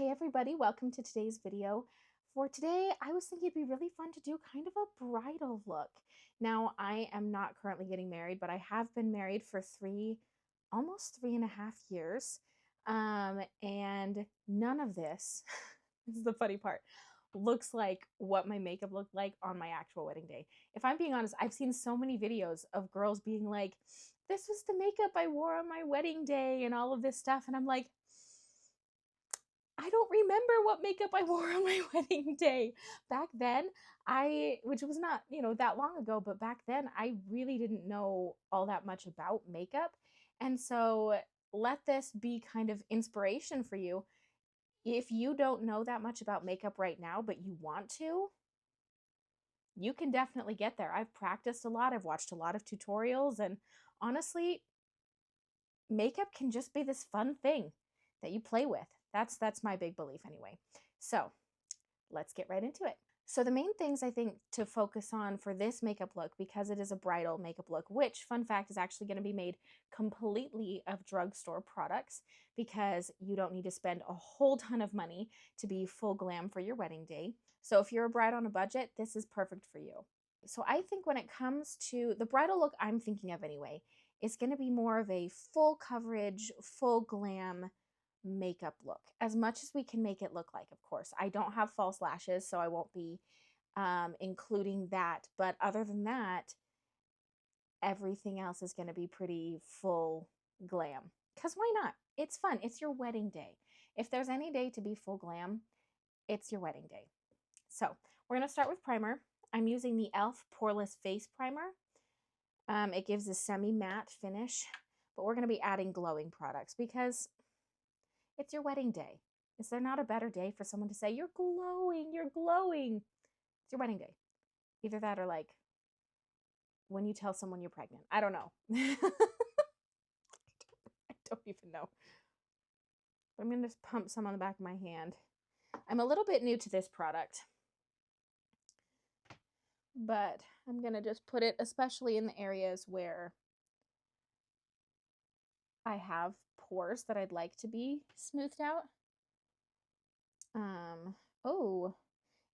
Hey everybody, welcome to today's video. For today, I was thinking it'd be really fun to do kind of a bridal look. Now, I am not currently getting married, but I have been married for almost 3.5 years. And none of this, this is the funny part, looks like what my makeup looked like on my actual wedding day. If I'm being honest, I've seen so many videos of girls being like, this was the makeup I wore on my wedding day and all of this stuff. And I'm like, I don't remember what makeup I wore on my wedding day. Back then, which was not, that long ago, but back then I really didn't know all that much about makeup. And so let this be kind of inspiration for you. If you don't know that much about makeup right now, but you want to, you can definitely get there. I've practiced a lot. I've watched a lot of tutorials, and honestly, makeup can just be this fun thing that you play with. That's my big belief anyway. So let's get right into it. So the main things I think to focus on for this makeup look, because it is a bridal makeup look, which, fun fact, is actually going to be made completely of drugstore products, because you don't need to spend a whole ton of money to be full glam for your wedding day. So if you're a bride on a budget, this is perfect for you. So I think when it comes to the bridal look I'm thinking of anyway, it's going to be more of a full coverage, full glam makeup look, as much as we can make it look like. Of course, I don't have false lashes, so I won't be including that, but other than that, everything else is going to be pretty full glam, because why not? It's fun. It's your wedding day. If there's any day to be full glam, it's your wedding day. So we're going to start with primer. I'm using the e.l.f. Poreless Face Primer. It gives a semi-matte finish, but we're going to be adding glowing products because it's your wedding day. Is there not a better day for someone to say, you're glowing, you're glowing? It's your wedding day. Either that or like when you tell someone you're pregnant. I don't know. I don't even know. But I'm going to just pump some on the back of my hand. I'm a little bit new to this product, but I'm going to just put it especially in the areas where I have pores that I'd like to be smoothed out. Oh,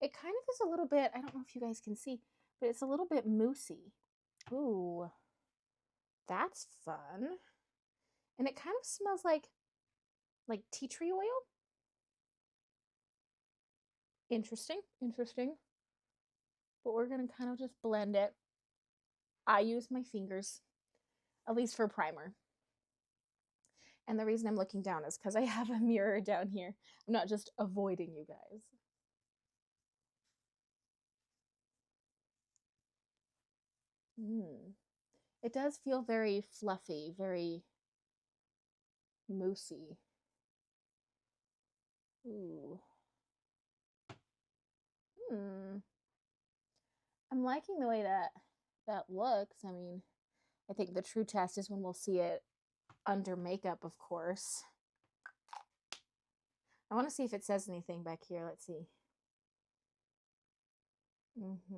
it kind of is a little bit, I don't know if you guys can see, but it's a little bit moussey. Ooh, that's fun. And it kind of smells like tea tree oil. Interesting, interesting. But we're going to kind of just blend it. I use my fingers, at least for primer. And the reason I'm looking down is because I have a mirror down here. I'm not just avoiding you guys. It does feel very fluffy, very moussey. Ooh. I'm liking the way that looks. I mean, I think the true test is when we'll see it under makeup, of course. I want to see if it says anything back here. Let's see.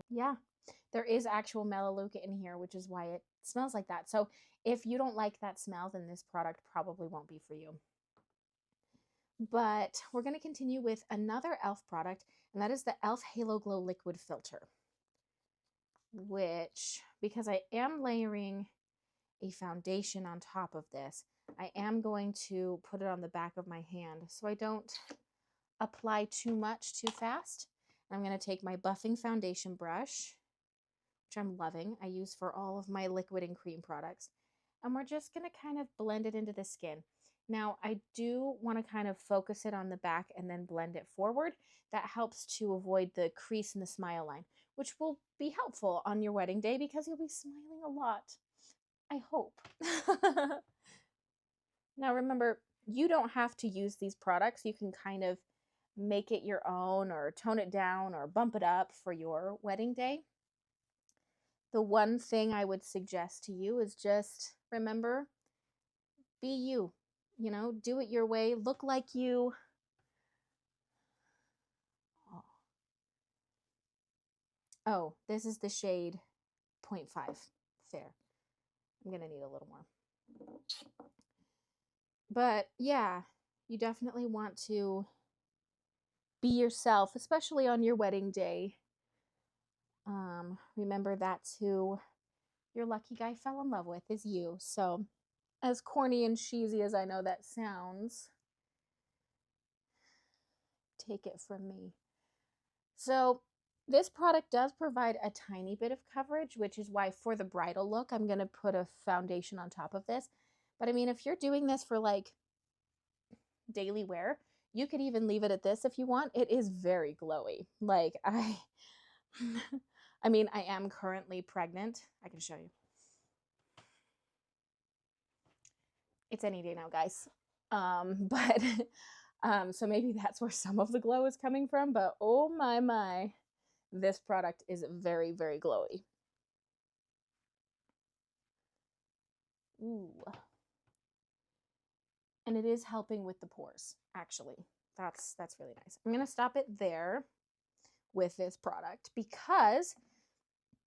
Yeah, there is actual melaleuca in here, which is why it smells like that. So if you don't like that smell, then this product probably won't be for you. But we're going to continue with another e.l.f. product, and that is the e.l.f. Halo Glow Liquid Filter, which, because I am layering a foundation on top of this, I am going to put it on the back of my hand so I don't apply too much too fast. I'm going to take my buffing foundation brush, which I'm loving. I use for all of my liquid and cream products. And we're just going to kind of blend it into the skin. Now, I do want to kind of focus it on the back and then blend it forward. That helps to avoid the crease in the smile line, which will be helpful on your wedding day because you'll be smiling a lot. I hope. Now, remember, you don't have to use these products. You can kind of make it your own or tone it down or bump it up for your wedding day. The one thing I would suggest to you is just remember, be you, do it your way, look like you. Oh, this is the shade 0.5 Fair. I'm going to need a little more. But yeah, you definitely want to be yourself, especially on your wedding day. Remember that's who your lucky guy fell in love with, is you. So as corny and cheesy as I know that sounds, take it from me. So this product does provide a tiny bit of coverage, which is why for the bridal look, I'm going to put a foundation on top of this. But I mean, if you're doing this for like daily wear, you could even leave it at this if you want. It is very glowy. Like I mean, I am currently pregnant. I can show you. It's any day now, guys. But so maybe that's where some of the glow is coming from, but oh my, this product is very, very glowy. Ooh. And it is helping with the pores, actually. That's really nice. I'm going to stop it there with this product because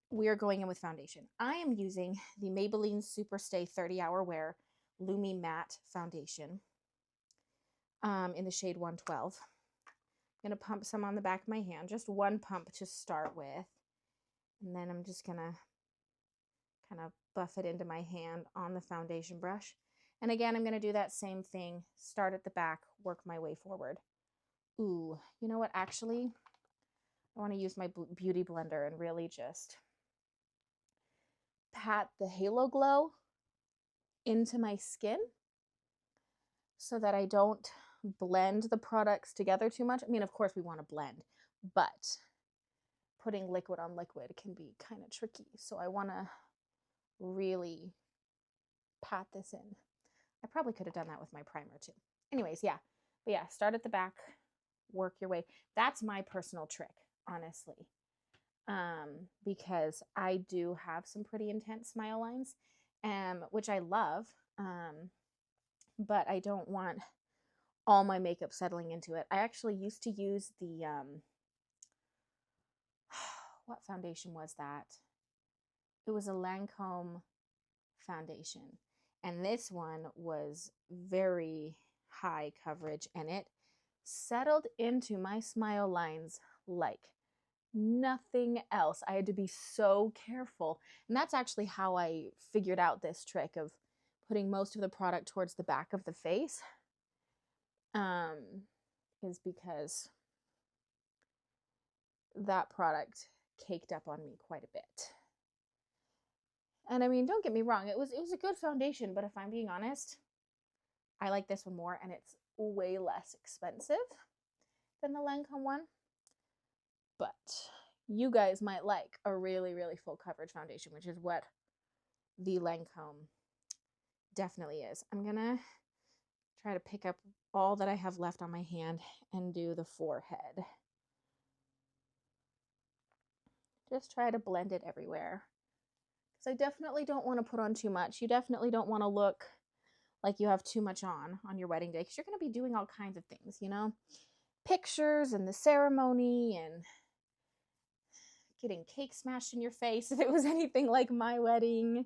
we are going in with foundation. I am using the Maybelline Superstay 30-Hour Wear Lumi Matte Foundation in the shade 112. I'm going to pump some on the back of my hand, just one pump to start with. And then I'm just going to kind of buff it into my hand on the foundation brush. And again, I'm going to do that same thing, start at the back, work my way forward. Ooh, you know what, actually, I want to use my beauty blender and really just pat the halo glow into my skin so that I don't blend the products together too much. I mean, of course we want to blend, but putting liquid on liquid can be kind of tricky. So I want to really pat this in. I probably could have done that with my primer too. Anyways, yeah. But yeah, start at the back, work your way. That's my personal trick, honestly. Because I do have some pretty intense smile lines, which I love. But I don't want all my makeup settling into it. I actually used to use the, what foundation was that? It was a Lancome foundation. And this one was very high coverage and it settled into my smile lines like nothing else. I had to be so careful. And that's actually how I figured out this trick of putting most of the product towards the back of the face. Is because that product caked up on me quite a bit. And I mean, don't get me wrong, it was a good foundation, but if I'm being honest, I like this one more and it's way less expensive than the Lancome one. But you guys might like a really, really full coverage foundation, which is what the Lancome definitely is. I'm gonna try to pick up all that I have left on my hand and do the forehead. Just try to blend it everywhere. Because I definitely don't want to put on too much. You definitely don't want to look like you have too much on your wedding day because you're going to be doing all kinds of things, you know? Pictures and the ceremony and getting cake smashed in your face. If it was anything like my wedding,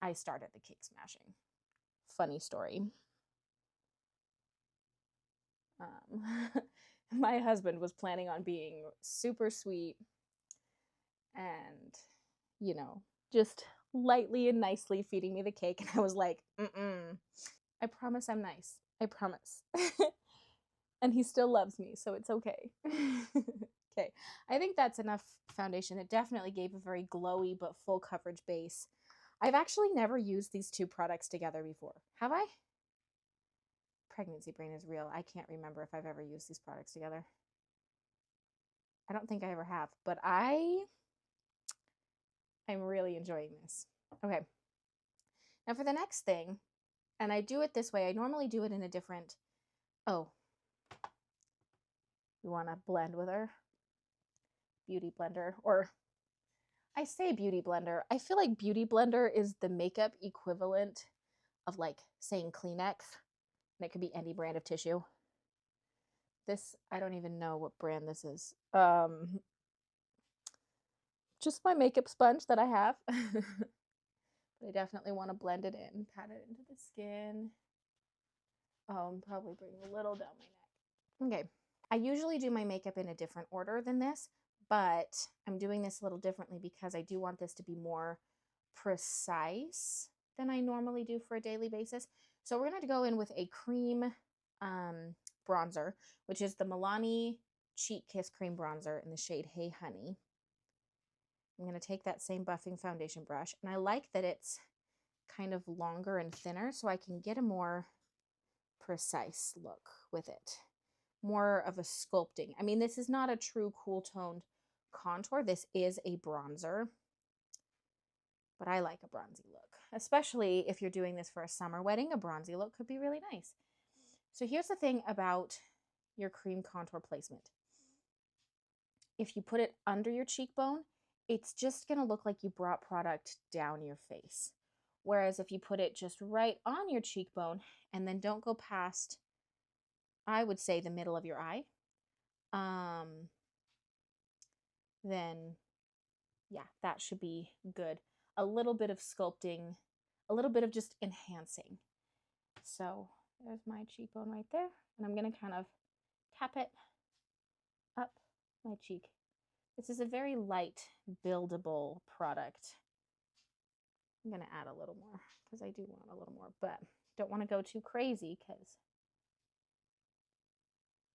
I started the cake smashing. Funny story. My husband was planning on being super sweet and, you know, just lightly and nicely feeding me the cake. And I was like, I promise I'm nice. I promise. And he still loves me, so it's okay. Okay, I think that's enough foundation. It definitely gave a very glowy but full coverage base. I've actually never used these two products together before. Have I? Pregnancy brain is real. I can't remember if I've ever used these products together. I don't think I ever have, but I'm really enjoying this. Okay. Now for the next thing, and I do it this way. I normally do it in a different, you want to blend with our beauty blender, or I say beauty blender. I feel like beauty blender is the makeup equivalent of like saying Kleenex, and it could be any brand of tissue. This, I don't even know what brand this is. Just my makeup sponge that I have. But I definitely want to blend it in, pat it into the skin. Probably bring a little down my neck. Okay, I usually do my makeup in a different order than this, but I'm doing this a little differently because I do want this to be more precise than I normally do for a daily basis. So we're going to go in with a cream bronzer, which is the Milani Cheek Kiss Cream Bronzer in the shade Hey Honey. I'm going to take that same buffing foundation brush, and I like that it's kind of longer and thinner so I can get a more precise look with it. More of a sculpting. I mean, this is not a true cool toned contour. This is a bronzer, but I like a bronzy look, especially if you're doing this for a summer wedding. A bronzy look could be really nice. So here's the thing about your cream contour placement. If you put it under your cheekbone, it's just going to look like you brought product down your face. Whereas if you put it just right on your cheekbone and then don't go past, I would say, the middle of your eye, then yeah, that should be good. A little bit of sculpting, a little bit of just enhancing. So there's my cheekbone right there, and I'm going to kind of tap it up my cheek. This is a very light, buildable product. I'm going to add a little more because I do want a little more, but don't want to go too crazy because,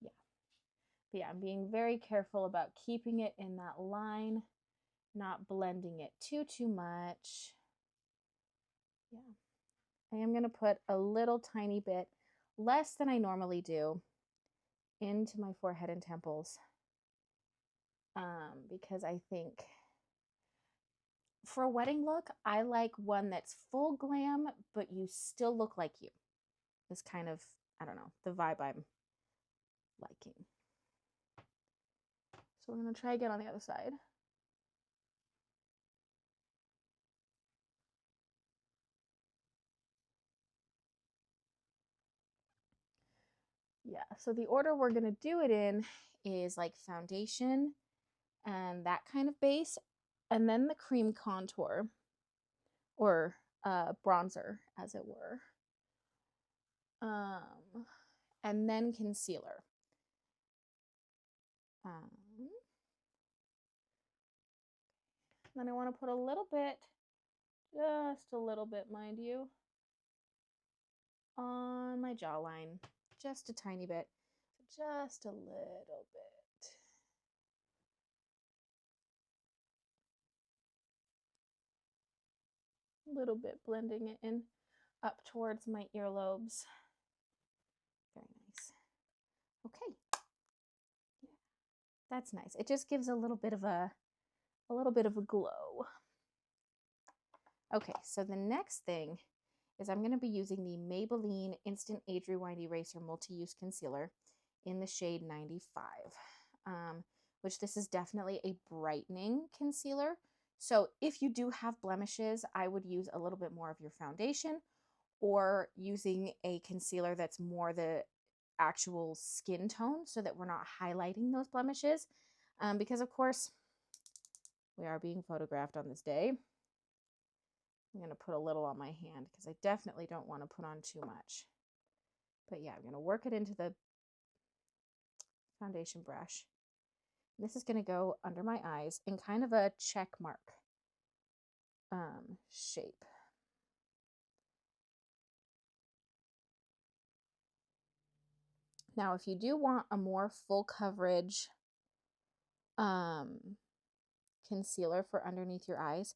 yeah. But yeah, I'm being very careful about keeping it in that line, not blending it too much. Yeah. I am going to put a little tiny bit, less than I normally do, into my forehead and temples because I think for a wedding look, I like one that's full glam, but you still look like you. Is kind of, I don't know, the vibe I'm liking. So we're going to try again on the other side. Yeah, so the order we're going to do it in is like foundation and that kind of base, and then the cream contour, or bronzer, as it were. And then concealer. Then I want to put a little bit, just a little bit, mind you, on my jawline. Just a tiny bit. Just a little bit. A little bit, blending it in up towards my earlobes. Very nice. Okay. Yeah, that's nice. It just gives a little bit of a glow. Okay, so the next thing is I'm going to be using the Maybelline Instant Age Rewind Eraser Multi-Use Concealer in the shade 95, which this is definitely a brightening concealer. So if you do have blemishes, I would use a little bit more of your foundation, or using a concealer that's more the actual skin tone so that we're not highlighting those blemishes. Because of course, we are being photographed on this day. I'm going to put a little on my hand because I definitely don't want to put on too much. But yeah, I'm going to work it into the foundation brush. This is going to go under my eyes in kind of a check mark shape. Now, if you do want a more full coverage concealer for underneath your eyes,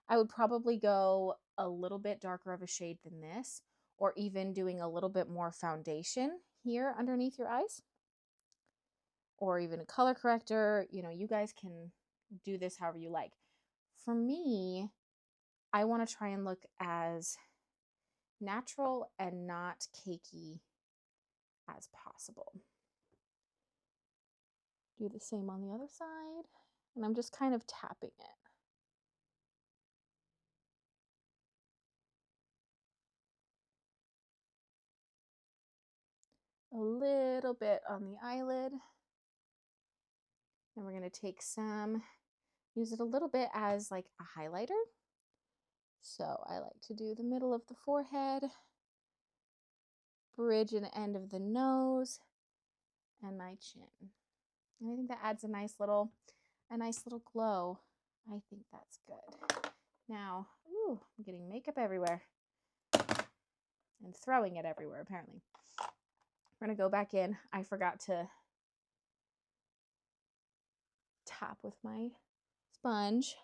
I would probably go a little bit darker of a shade than this, or even doing a little bit more foundation here underneath your eyes, or even a color corrector. You know, you guys can do this however you like. For me, I want to try and look as natural and not cakey as possible. Do the same on the other side, and I'm just kind of tapping it. A little bit on the eyelid. And we're going to take some, use it a little bit as like a highlighter. So I like to do the middle of the forehead, bridge and end of the nose, and my chin. And I think that adds a nice little glow. I think that's good. Now, ooh, I'm getting makeup everywhere and throwing it everywhere apparently. We're gonna go back in. I forgot to tap with my sponge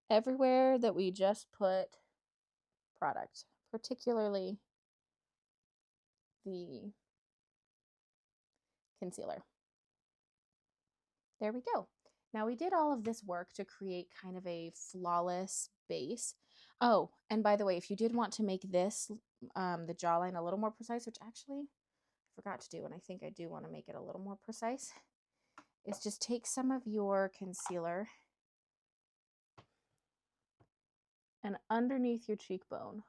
everywhere that we just put product, particularly the concealer. There we go. Now we did all of this work to create kind of a flawless base. Oh, and by the way, if you did want to make this, the jawline a little more precise, which actually I forgot to do, and I think I do want to make it a little more precise, is just take some of your concealer and underneath your cheekbone,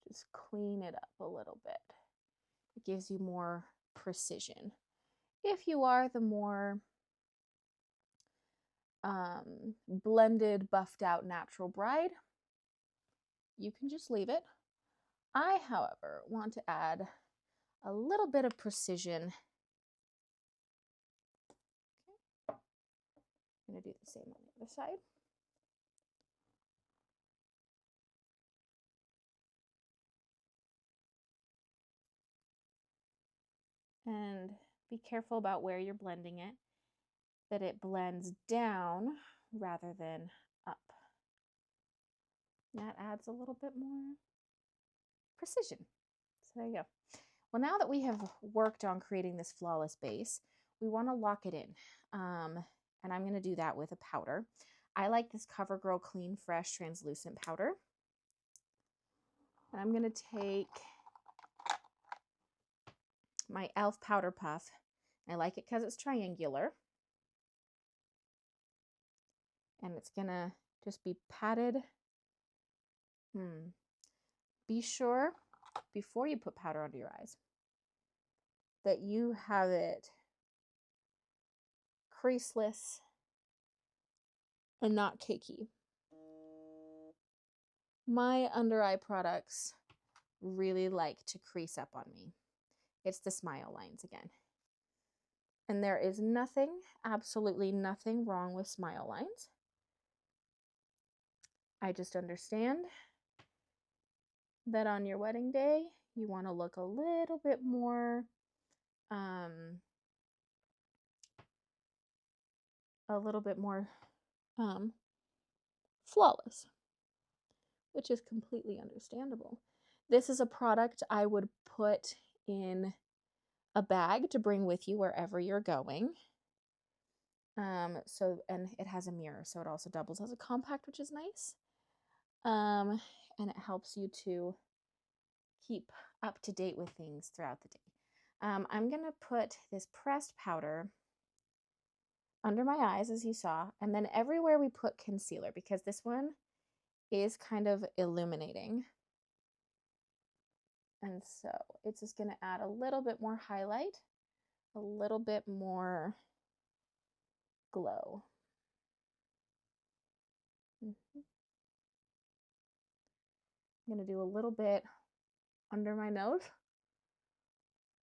just clean it up a little bit. It gives you more precision. If you are the more blended, buffed out natural bride, you can just leave it. I, however, want to add a little bit of precision. Okay. I'm going to do the same on the other side. And be careful about where you're blending it, that it blends down rather than up. And that adds a little bit more precision. So there you go. Well, now that we have worked on creating this flawless base, we want to lock it in. And I'm going to do that with a powder. I like this CoverGirl Clean Fresh Translucent Powder. And I'm going to take my e.l.f. Powder Puff. I like it because it's triangular. And it's going to just be patted. Be sure, before you put powder under your eyes, that you have it creaseless and not cakey. My under eye products really like to crease up on me. It's the smile lines again. And there is nothing, absolutely nothing wrong with smile lines. I just understand that on your wedding day, you want to look a little bit more, flawless, which is completely understandable. This is a product I would put in a bag to bring with you wherever you're going. And it has a mirror, so it also doubles as a compact, which is nice. And it helps you to keep up to date with things throughout the day. I'm gonna put this pressed powder under my eyes, as you saw, and then everywhere we put concealer, because this one is kind of illuminating. And so it's just gonna add a little bit more highlight, a little bit more glow. I'm gonna do a little bit under my nose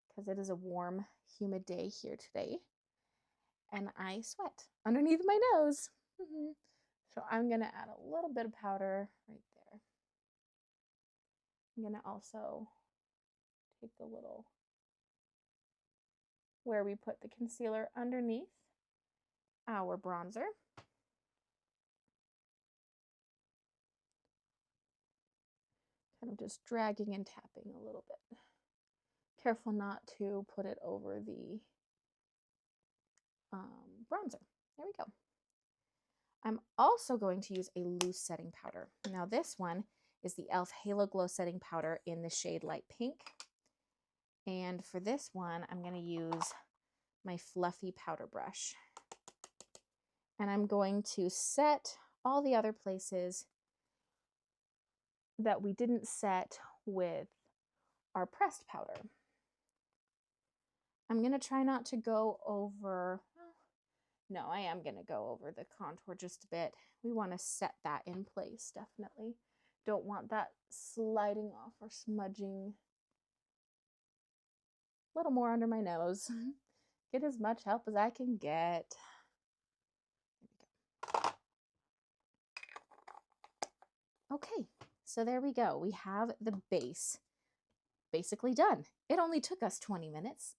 because it is a warm, humid day here today. And I sweat underneath my nose. So I'm gonna add a little bit of powder right there. I'm gonna also take the little, where we put the concealer underneath our bronzer. Kind of just dragging and tapping a little bit. Careful not to put it over the bronzer. There we go. I'm also going to use a loose setting powder. Now this one is the e.l.f. Halo Glow Setting Powder in the shade Light Pink. And for this one, I'm going to use my fluffy powder brush. And I'm going to set all the other places that we didn't set with our pressed powder. I'm going to try not to go over, no, I am going to go over the contour just a bit. We want to set that in place, definitely. Don't want that sliding off or smudging little more under my nose. Get as much help as I can get. Okay, so there we go. We have the base basically done. It only took us 20 minutes.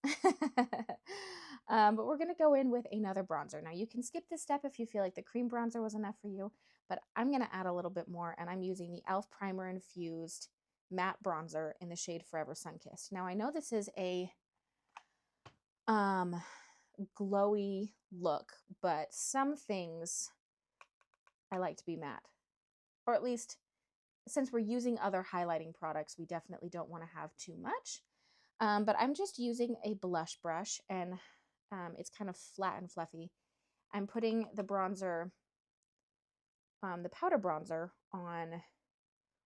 But we're going to go in with another bronzer. Now you can skip this step if you feel like the cream bronzer was enough for you, but I'm going to add a little bit more, and I'm using the e.l.f. Primer-Infused Matte Bronzer in the shade Forever Sunkissed. Now I know this is a glowy look, but some things I like to be matte, or at least since we're using other highlighting products, we definitely don't want to have too much. But I'm just using a blush brush, and it's kind of flat and fluffy. I'm putting the bronzer, the powder bronzer, on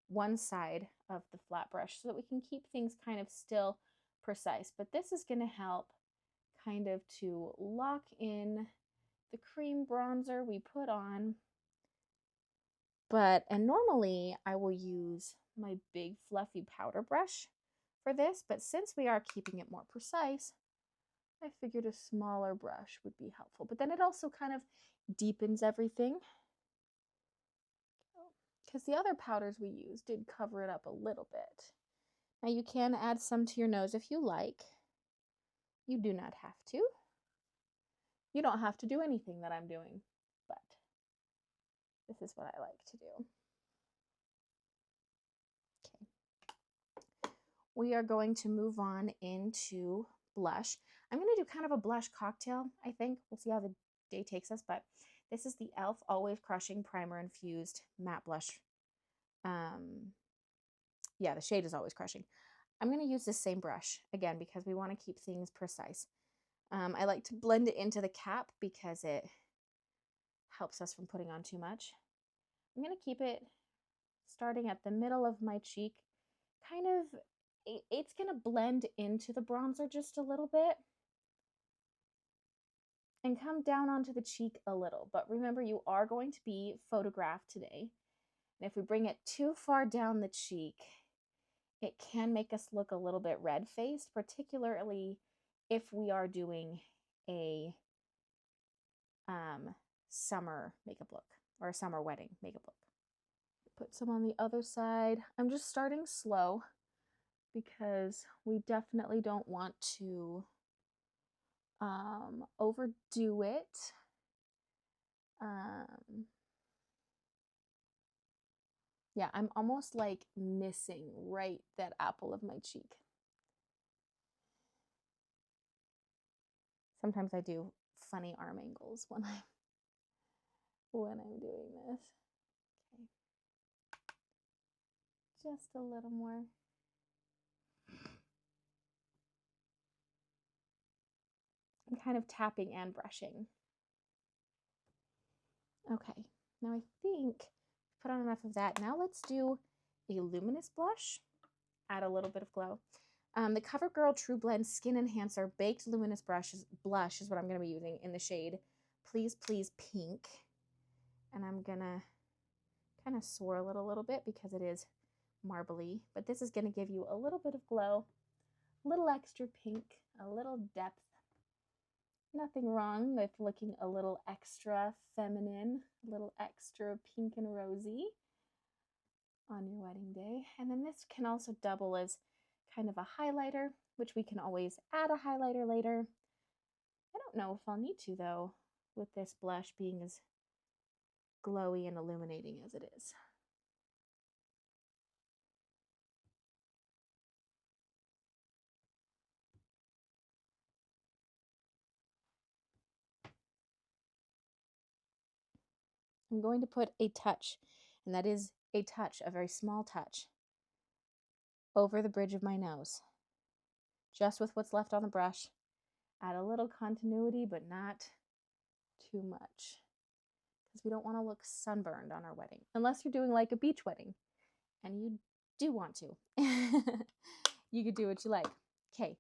one side of the flat brush so that we can keep things kind of still precise. But this is going to help kind of to lock in the cream bronzer we put on. And normally I will use my big fluffy powder brush for this, but since we are keeping it more precise, I figured a smaller brush would be helpful. But then it also kind of deepens everything, because the other powders we used did cover it up a little bit. Now you can add some to your nose if you like. You do not have to. You don't have to do anything that I'm doing, but this is what I like to do. Okay. We are going to move on into blush. I'm going to do kind of a blush cocktail, I think. We'll see how the day takes us, but this is the e.l.f. Always Crushing Primer-Infused Matte Blush. Yeah, the shade is Always Crushing. I'm going to use this same brush, again, because we want to keep things precise. I like to blend it into the cap because it helps us from putting on too much. I'm going to keep it starting at the middle of my cheek. Kind of, it's going to blend into the bronzer just a little bit and come down onto the cheek a little. But remember, you are going to be photographed today. And if we bring it too far down the cheek, it can make us look a little bit red-faced, particularly if we are doing a summer makeup look or a summer wedding makeup look. Put some on the other side. I'm just starting slow because we definitely don't want to overdo it. Yeah, I'm almost like missing right that apple of my cheek. Sometimes I do funny arm angles when I'm doing this. Okay. Just a little more. I'm kind of tapping and brushing. Okay, now I think put on enough of that. Now let's do a luminous blush. Add a little bit of glow. The Covergirl True Blend Skin Enhancer Baked Luminous Blush is what I'm going to be using in the shade Please Please Pink. And I'm going to kind of swirl it a little bit because it is marbly. But this is going to give you a little bit of glow, a little extra pink, a little depth. Nothing wrong with looking a little extra feminine, a little extra pink and rosy on your wedding day. And then this can also double as kind of a highlighter, which we can always add a highlighter later. I don't know if I'll need to, though, with this blush being as glowy and illuminating as it is. I'm going to put a touch, and that is a touch, a very small touch, over the bridge of my nose, just with what's left on the brush. Add a little continuity, but not too much, because we don't want to look sunburned on our wedding, unless you're doing like a beach wedding, and you do want to. You could do what you like. Okay,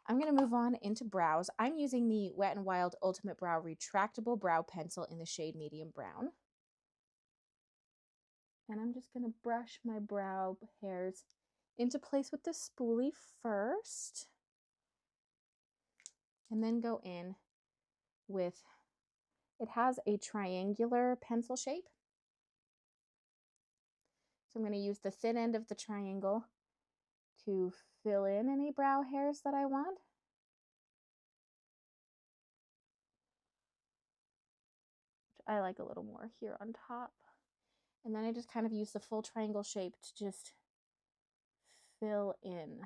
I'm going to move on into brows. I'm using the Wet n Wild Ultimate Brow Retractable Brow Pencil in the shade Medium Brown. And I'm just going to brush my brow hairs into place with the spoolie first. and then go in with, it has a triangular pencil shape. So I'm going to use the thin end of the triangle to fill in any brow hairs that I want. Which I like a little more here on top. And then I just kind of use the full triangle shape to just fill in.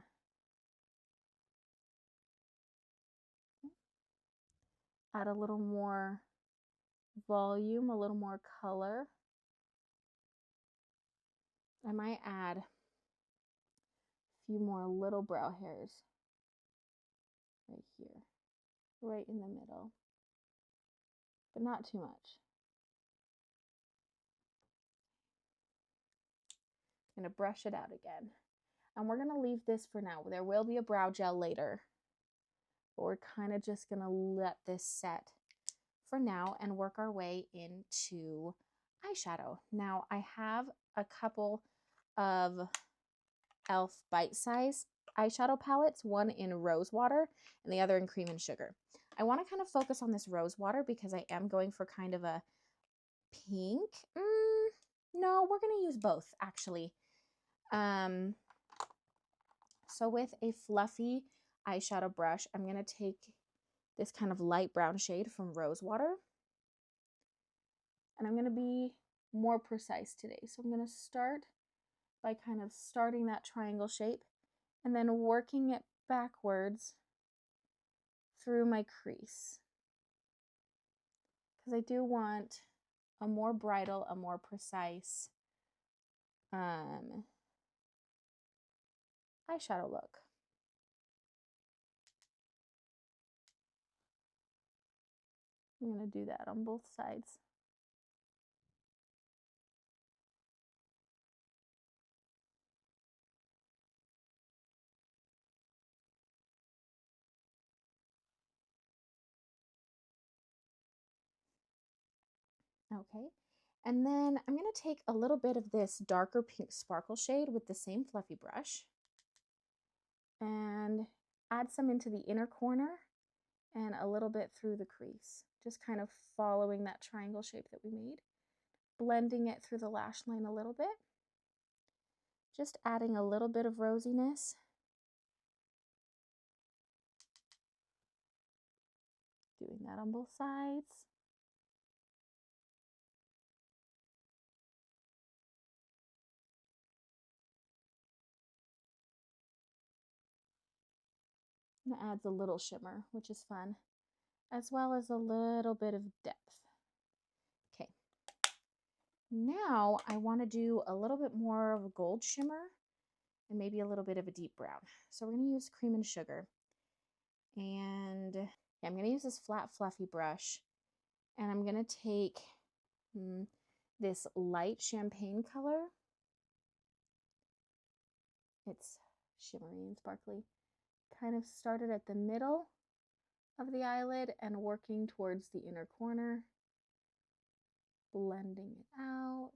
Add a little more volume, a little more color. I might add a few more little brow hairs right here, right in the middle, but not too much. I'm going to brush it out again. And we're going to leave this for now. There will be a brow gel later, but we're kind of just going to let this set for now and work our way into eyeshadow. Now I have a couple of e.l.f. bite-size eyeshadow palettes, one in rose water and the other in cream and sugar. I want to kind of focus on this rose water because I am going for kind of a pink. No, we're going to use both actually. So with a fluffy eyeshadow brush, I'm going to take this kind of light brown shade from rose water. And I'm going to be more precise today. So I'm going to start by kind of starting that triangle shape and then working it backwards through my crease. Because I do want a more bridal, a more precise eyeshadow look. I'm going to do that on both sides. Okay, and then I'm going to take a little bit of this darker pink sparkle shade with the same fluffy brush and add some into the inner corner and a little bit through the crease, just kind of following that triangle shape that we made, blending it through the lash line a little bit, just adding a little bit of rosiness. Doing that on both sides. And it adds a little shimmer, which is fun, as well as a little bit of depth. Okay, now I want to do a little bit more of a gold shimmer and maybe a little bit of a deep brown. So we're going to use cream and sugar. And I'm going to use this flat fluffy brush, and I'm going to take this light champagne color. It's shimmery and sparkly. Kind of started at the middle of the eyelid and working towards the inner corner, blending it out.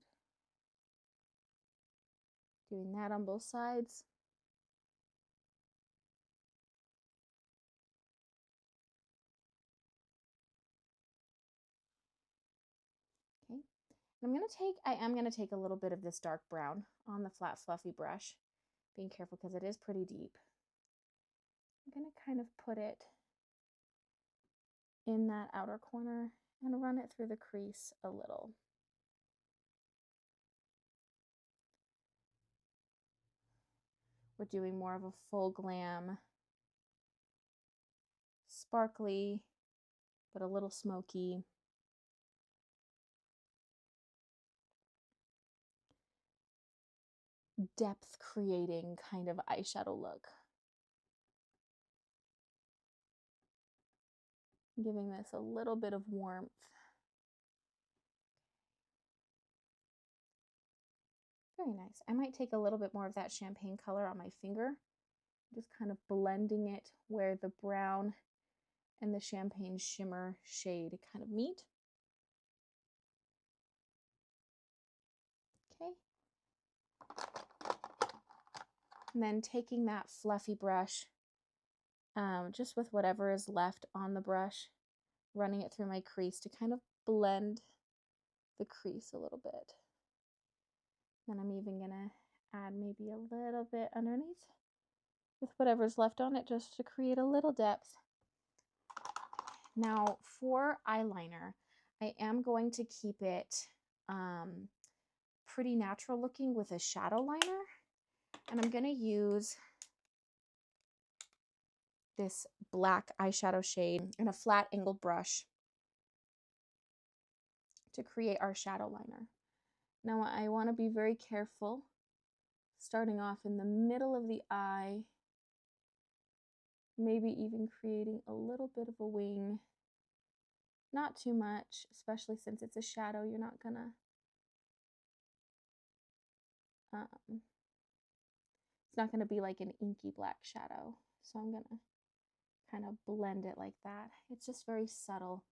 Doing that on both sides. Okay. I am going to take a little bit of this dark brown on the flat fluffy brush, being careful because it is pretty deep. I'm going to kind of put it in that outer corner and run it through the crease a little. We're doing more of a full glam, sparkly, but a little smoky. Depth creating kind of eyeshadow look. Giving this a little bit of warmth. Very nice. I might take a little bit more of that champagne color on my finger, just kind of blending it where the brown and the champagne shimmer shade kind of meet. Okay. And then taking that fluffy brush just with whatever is left on the brush, running it through my crease to kind of blend the crease a little bit. Then I'm even gonna add maybe a little bit underneath with whatever's left on it just to create a little depth. Now for eyeliner, I am going to keep it pretty natural looking with a shadow liner, and I'm gonna use this black eyeshadow shade in a flat angled brush to create our shadow liner. Now I want to be very careful, starting off in the middle of the eye, maybe even creating a little bit of a wing. Not too much, especially since it's a shadow. You're not gonna, it's not gonna be like an inky black shadow. So I'm gonna kind of blend it like that. It's just very subtle,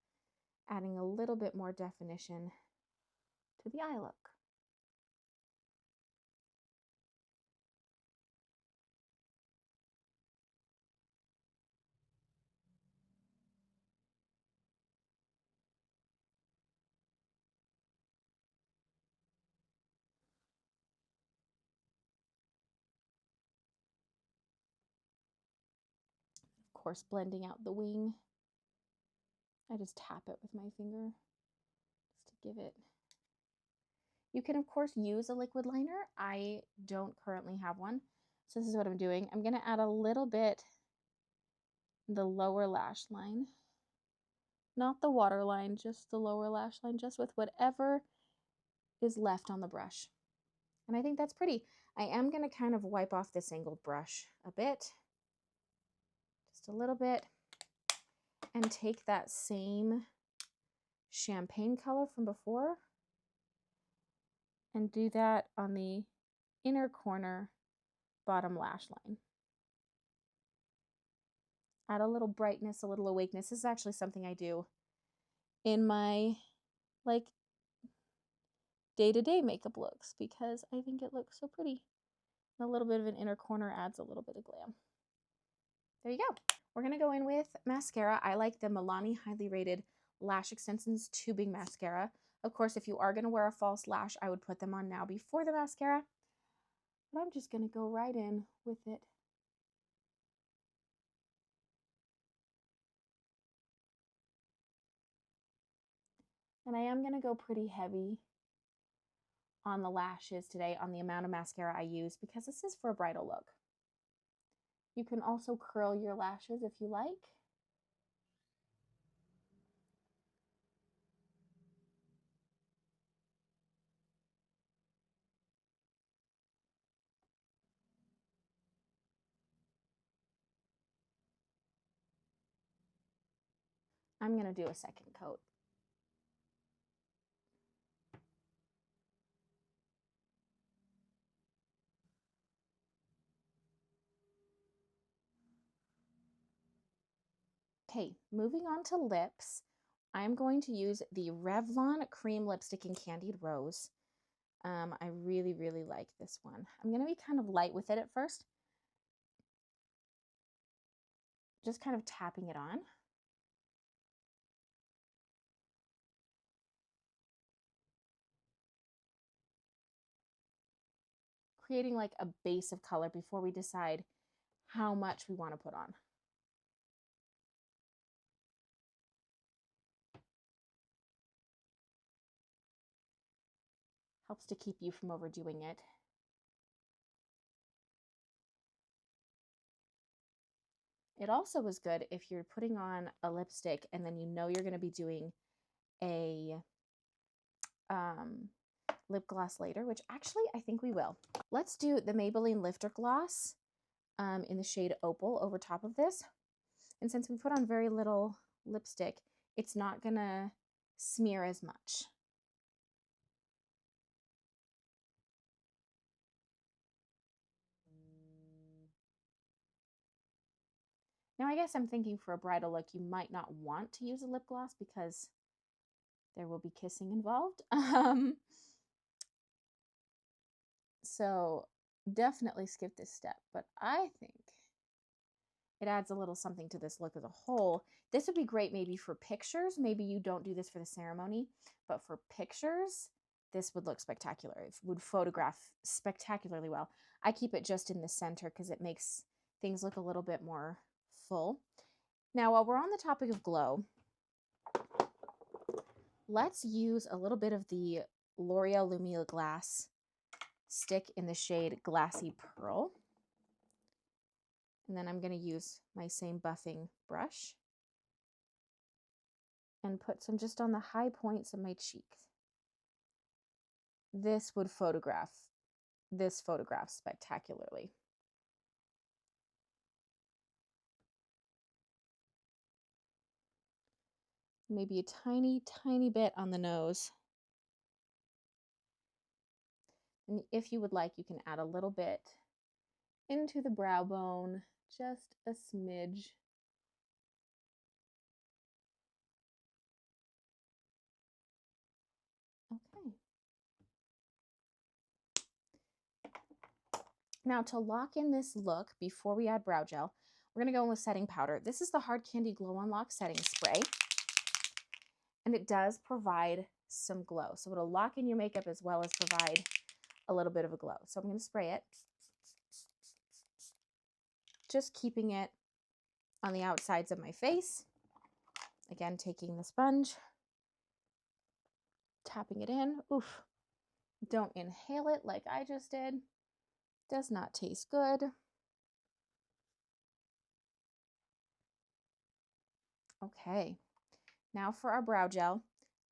adding a little bit more definition to the eye look. Of course, blending out the wing. I just tap it with my finger just to give it. You can, of course, use a liquid liner. I don't currently have one. So this is what I'm doing. I'm going to add a little bit the lower lash line. Not the waterline, just the lower lash line, just with whatever is left on the brush. And I think that's pretty. I am going to kind of wipe off this angled brush a bit, just a little bit, and take that same champagne color from before and do that on the inner corner bottom lash line. Add a little brightness, a little awakeness. This is actually something I do in my like day-to-day makeup looks because I think it looks so pretty. And a little bit of an inner corner adds a little bit of glam. There you go. We're gonna go in with mascara. I like the Milani highly rated lash extensions tubing mascara. Of course, if you are gonna wear a false lash, I would put them on now before the mascara. But I'm just gonna go right in with it. And I am gonna go pretty heavy on the lashes today on the amount of mascara I use because this is for a bridal look. You can also curl your lashes if you like. I'm gonna do a second coat. Okay, moving on to lips. I'm going to use the Revlon Cream Lipstick in Candied Rose. I really, really like this one. I'm going to be kind of light with it at first. Just kind of tapping it on. Creating like a base of color before we decide how much we want to put on. Helps to keep you from overdoing it. It also is good if you're putting on a lipstick and then you know you're going to be doing a lip gloss later, which actually I think we will. Let's do the Maybelline Lifter Gloss in the shade Opal over top of this. And since we put on very little lipstick, it's not going to smear as much. Now, I guess I'm thinking for a bridal look, you might not want to use a lip gloss because there will be kissing involved. So definitely skip this step. But I think It adds a little something to this look as a whole. This would be great maybe for pictures. Maybe you don't do this for the ceremony, but for pictures, this would look spectacular. It would photograph spectacularly well. I keep it just in the center because it makes things look a little bit more full. Now, while we're on the topic of glow, let's use a little bit of the L'Oreal Lumia Glass stick in the shade Glassy Pearl. And then I'm going to use my same buffing brush and put some just on the high points of my cheeks. This would photograph spectacularly. Maybe a tiny, tiny bit on the nose. And if you would like, you can add a little bit into the brow bone, just a smidge. Okay. Now to lock in this look before we add brow gel, we're going to go in with setting powder. This is the Hard Candy Glow Unlock setting spray, and it does provide some glow. So it'll lock in your makeup as well as provide a little bit of a glow. So I'm going to spray it, just keeping it on the outsides of my face. Again, taking the sponge, tapping it in. Oof. Don't inhale it like I just did. Does not taste good. Okay, now for our brow gel.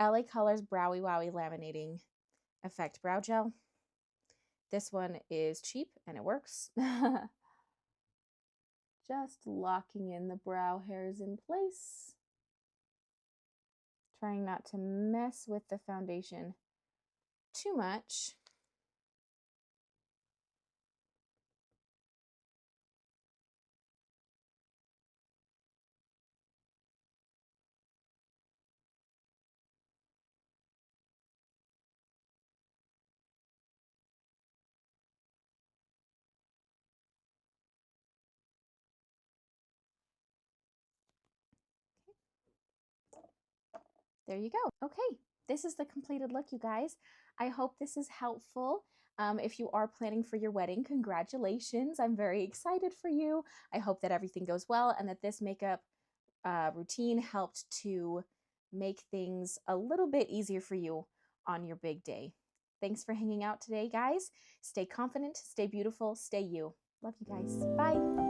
LA Colors Browy Wowy Laminating Effect Brow Gel. This one is cheap and it works. Just locking in the brow hairs in place. Trying not to mess with the foundation too much. There you go. Okay, this is the completed look, you guys. I hope this is helpful. If you are planning for your wedding, congratulations. I'm very excited for you. I hope that everything goes well and that this makeup routine helped to make things a little bit easier for you on your big day. Thanks for hanging out today, guys. Stay confident, stay beautiful, stay you. Love you guys. Bye.